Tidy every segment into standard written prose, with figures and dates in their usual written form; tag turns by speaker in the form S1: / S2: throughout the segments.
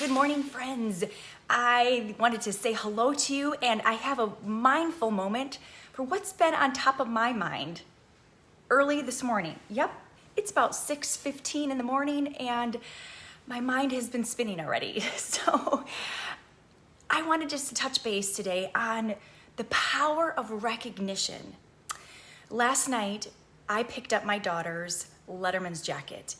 S1: Good morning, friends. I wanted to say hello to you, and I have a mindful moment for what's been on top of my mind early this morning. Yep, it's about 6:15 in the morning, and my mind has been spinning already. So I wanted just to touch base today on the power of recognition. Last night, I picked up my daughter's Letterman's jacket,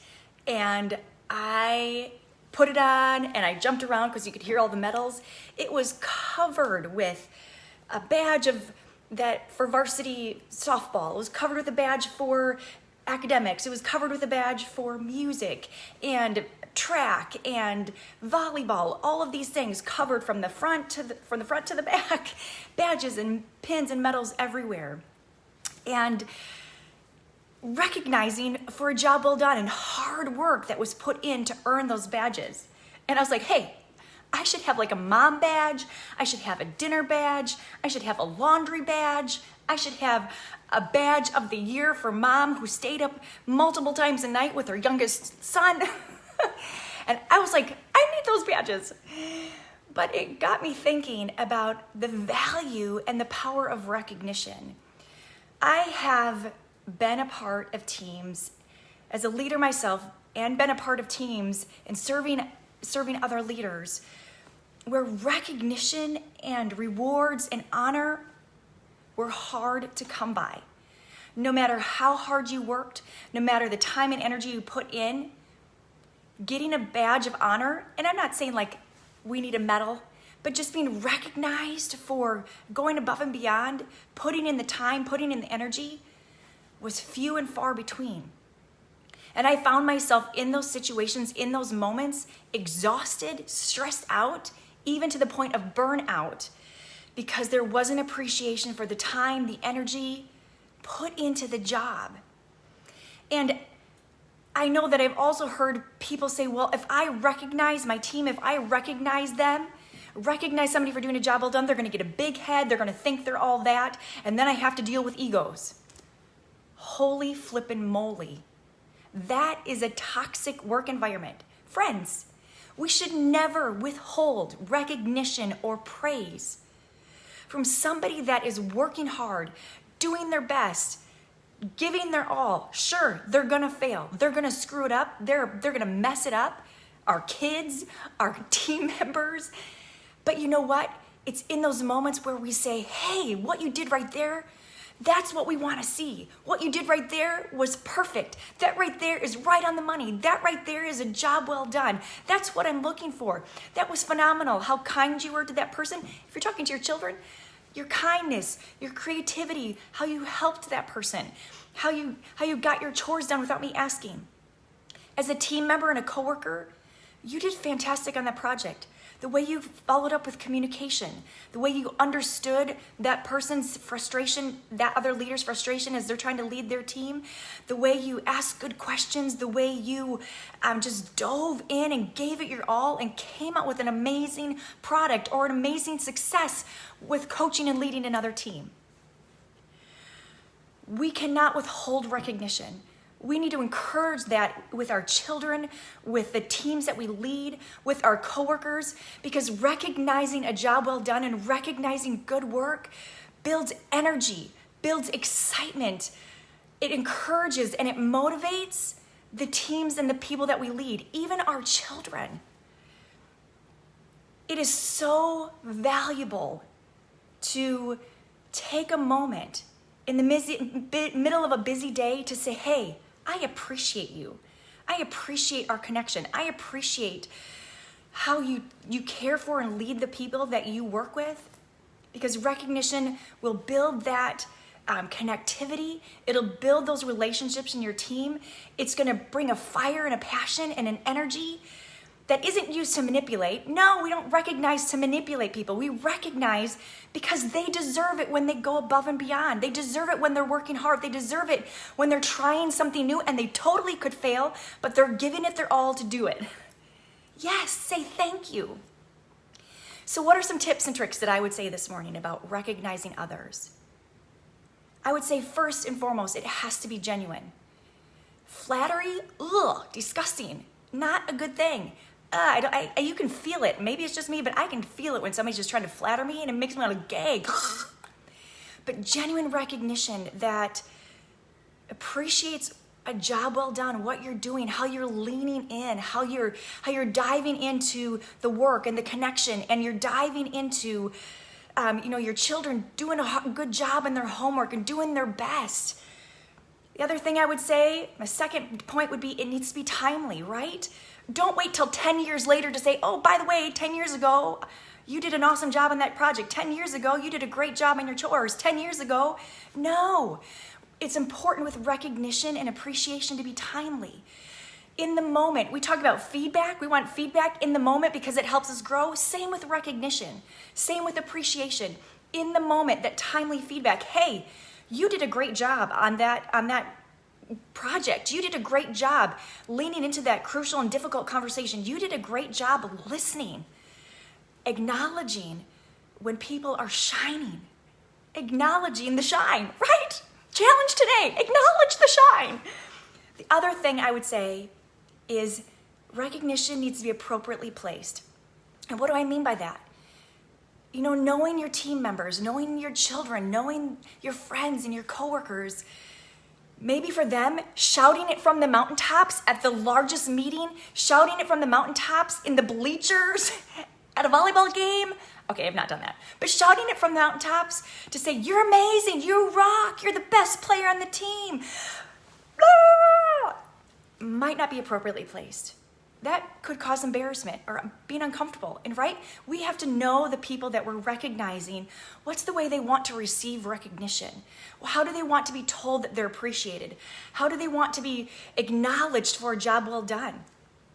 S1: and I put it on and I jumped around because you could hear all the medals. It was covered with a badge of that for varsity softball. It was covered with a badge for academics. It was covered with a badge for music and track and volleyball. All of these things covered from the front to the back, badges and pins and medals everywhere. And recognizing for a job well done and hard work that was put in to earn those badges. And I was like, hey, I should have like a mom badge. I should have a dinner badge. I should have a laundry badge. I should have a badge of the year for mom who stayed up multiple times a night with her youngest son. And I was like, I need those badges. But it got me thinking about the value and the power of recognition. I have been a part of teams as a leader myself and been a part of teams and serving other leaders where recognition and rewards and honor were hard to come by. No matter how hard you worked, no matter the time and energy you put in, getting a badge of honor, and I'm not saying like we need a medal, but just being recognized for going above and beyond, putting in the time, putting in the energy, was few and far between. And I found myself in those situations, in those moments, exhausted, stressed out, even to the point of burnout, because there wasn't appreciation for the time, the energy put into the job. And I know that I've also heard people say, well, if I recognize my team, if I recognize them, recognize somebody for doing a job well done, they're gonna get a big head, they're gonna think they're all that, and then I have to deal with egos. Holy flippin' moly. That is a toxic work environment. Friends, we should never withhold recognition or praise from somebody that is working hard, doing their best, giving their all. Sure, they're gonna fail. They're gonna screw it up. They're gonna mess it up. Our kids, our team members. But you know what? It's in those moments where we say, hey, what you did right there, that's what we want to see. What you did right there was perfect. That right there is right on the money. That right there is a job well done. That's what I'm looking for. That was phenomenal. How kind you were to that person. If you're talking to your children, your kindness, your creativity, how you helped that person, how you got your chores done without me asking. As a team member and a coworker, you did fantastic on that project. The way you followed up with communication, the way you understood that person's frustration, that other leader's frustration as they're trying to lead their team, the way you asked good questions, the way you just dove in and gave it your all and came out with an amazing product or an amazing success with coaching and leading another team. We cannot withhold recognition. We need to encourage that with our children, with the teams that we lead, with our coworkers, because recognizing a job well done and recognizing good work builds energy, builds excitement. It encourages and it motivates the teams and the people that we lead, even our children. It is so valuable to take a moment in the middle of a busy day to say, hey, I appreciate you. I appreciate our connection. I appreciate how you care for and lead the people that you work with, because recognition will build that connectivity. It'll build those relationships in your team. It's gonna bring a fire and a passion and an energy that isn't used to manipulate. No, we don't recognize to manipulate people. We recognize because they deserve it when they go above and beyond. They deserve it when they're working hard. They deserve it when they're trying something new and they totally could fail, but they're giving it their all to do it. Yes, say thank you. So what are some tips and tricks that I would say this morning about recognizing others? I would say first and foremost, it has to be genuine. Flattery, disgusting, not a good thing. you can feel it. Maybe it's just me, but I can feel it when somebody's just trying to flatter me and it makes me want to gag. But genuine recognition that appreciates a job well done, what you're doing, how you're leaning in, how you're diving into the work and the connection, and you're diving into your children doing a good job in their homework and doing their best. The other thing I would say, my second point would be, it needs to be timely, right? Don't wait till 10 years later to say, oh, by the way, 10 years ago, you did an awesome job on that project. 10 years ago, you did a great job on your chores. 10 years ago, no. It's important with recognition and appreciation to be timely. In the moment, we talk about feedback. We want feedback in the moment because it helps us grow. Same with recognition. Same with appreciation. In the moment, that timely feedback. Hey, you did a great job on that project. You did a great job leaning into that crucial and difficult conversation. You did a great job listening, acknowledging when people are shining, acknowledging the shine, right? Challenge today, acknowledge the shine. The other thing I would say is recognition needs to be appropriately placed. And what do I mean by that? Knowing your team members, knowing your children, knowing your friends and your coworkers, maybe for them, shouting it from the mountaintops at the largest meeting, shouting it from the mountaintops in the bleachers at a volleyball game. Okay, I've not done that. But shouting it from the mountaintops to say, you're amazing, you rock, you're the best player on the team, might not be appropriately placed. That could cause embarrassment or being uncomfortable. And right, we have to know the people that we're recognizing. What's the way they want to receive recognition? How do they want to be told that they're appreciated? How do they want to be acknowledged for a job well done?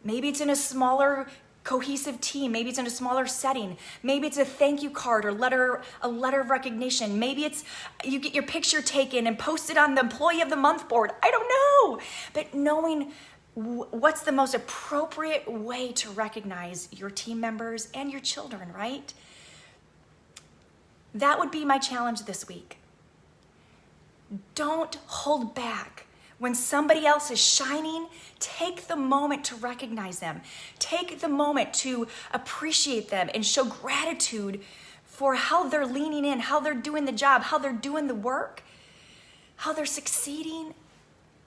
S1: Maybe it's in a smaller cohesive team. Maybe it's in a smaller setting. Maybe it's a thank you card or a letter of recognition. Maybe it's you get your picture taken and posted on the employee of the month board. I don't know. But knowing what's the most appropriate way to recognize your team members and your children, right? That would be my challenge this week. Don't hold back. When somebody else is shining, take the moment to recognize them. Take the moment to appreciate them and show gratitude for how they're leaning in, how they're doing the job, how they're doing the work, how they're succeeding.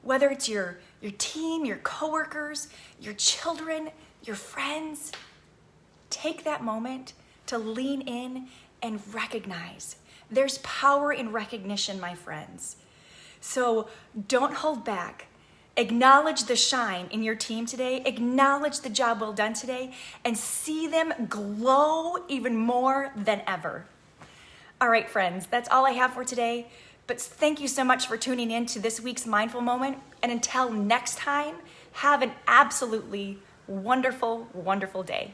S1: Whether it's your team, your coworkers, your children, your friends, take that moment to lean in and recognize. There's power in recognition, my friends. So don't hold back. Acknowledge the shine in your team today. Acknowledge the job well done today and see them glow even more than ever. All right, friends, that's all I have for today. But thank you so much for tuning in to this week's Mindful Moment. And until next time, have an absolutely wonderful, wonderful day.